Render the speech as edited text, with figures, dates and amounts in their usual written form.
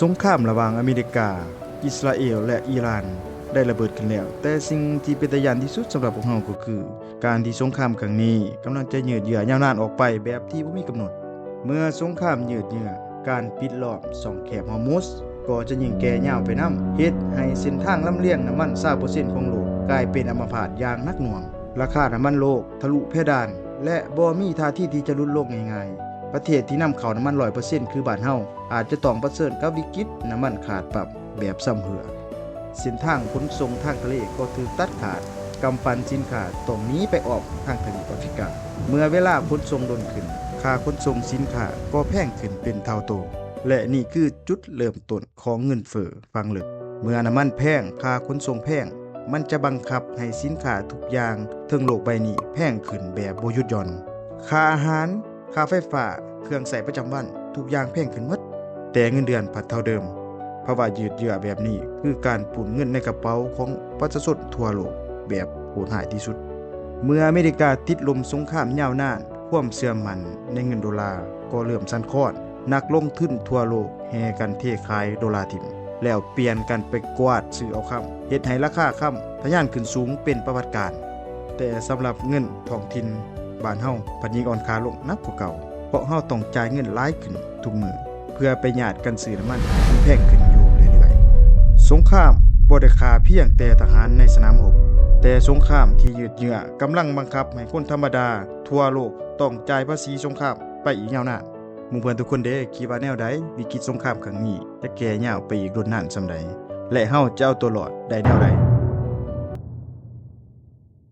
สงครามระหว่างอเมริกาอิสราเอลและอิหร่านได้ระเบิดขึ้นแล้วแต่สิ่งที่เป็นตาย้านที่สุดสำหรับพวกเราก็คือการที่สงครามครั้งนี้กำลังจะยืดเยื้อยาวนานออกไปแบบที่บ่มีกำหนดเมื่อสงครามยืดเยื้อการปิดล้อมช่องแคบฮอร์มุซก็จะยิ่งแก่ยาวไปนำเฮ็ดให้เส้นทางลำเลียงน้ำมัน 20% ของโลกกลายเป็นอัมพาตอย่างหนักหน่วงราคาน้ำมันโลกทะลุเพดานและบ่มีท่าทีที่จะลดลงง่ายๆประเทศที่นำเข้าน้ำมัน 100% คือบ้านเฮาอาจจะต้องเผชิญกับวิกฤตน้ำมันขาดปรับแบบซ้ำเหือเส้นทางขนส่งทางทะเลก็ถูกตัดขาดกำปั้นสินค้าต้องหนีไปออกทางทวีปแอฟริกาเมื่อเวลาขนส่งดนขึ้นค่าขนส่งสินค้าก็แพงขึ้นเป็นเท่าโตและนี่คือจุดเริ่มต้นของเงินเฟ้อฟังลึกเมื่อน้ำมันแพงค่าขนส่งแพงมันจะบังคับให้สินค้าทุกอย่างทั้งโลกใบนี้แพงขึ้นแบบบ่หยุดหย่อนค่าอาหารค่าไฟฟ้าเครื่องใช้ประจำวันทุกอย่างแพงขึ้นหมดแต่เงินเดือนผัดเท่าเดิมภาวะยืดเยื้อแบบนี้คือการปุ่นเงินในกระเป๋าของประชาชนทั่วโลกแบบโหดร้ายที่สุดเมื่ออเมริกาติดลมสงครามยาวนานความเชื่อมั่นในเงินดอลลาร์ก็เริ่มสั่นคลอนนักลงทุนทั่วโลกแห่กันเทขายดอลลาร์ถิ่มแล้วเปลี่ยนกันไปกวาดซื้อเอาค่ำเฮ็ดให้ราคาค่ำทะยานขึ้นสูงเป็นประวัติการแต่สำหรับเงินท้องถิ่นบ้านเฮาพันยิ่งอ่อนค่าลงนักกว่าเก่าเพราะเฮาต้องจ่ายเงินหลายขึ้นทุกมื้อเพื่อไปญาติกันซื้อน้ำมันที่แพงขึ้นอยู่เรื่อยๆสงครามบ่ได้ฆ่าเพียงแต่ทหารในสนามรบแต่สงครามที่ยืดเยื้อกำลังบังคับให้คนธรรมดาทั่วโลกต้องจ่ายภาษีสงครามไปอีกยาวนานหมู่เพื่อนทุกคนเด้คิดว่าแนวใดวิกฤตสงครามครั้งนี้จะแก้ยาวไปอีกโดนนานส่ำใดและเฮาจะเอาตัวรอดได้แนวใด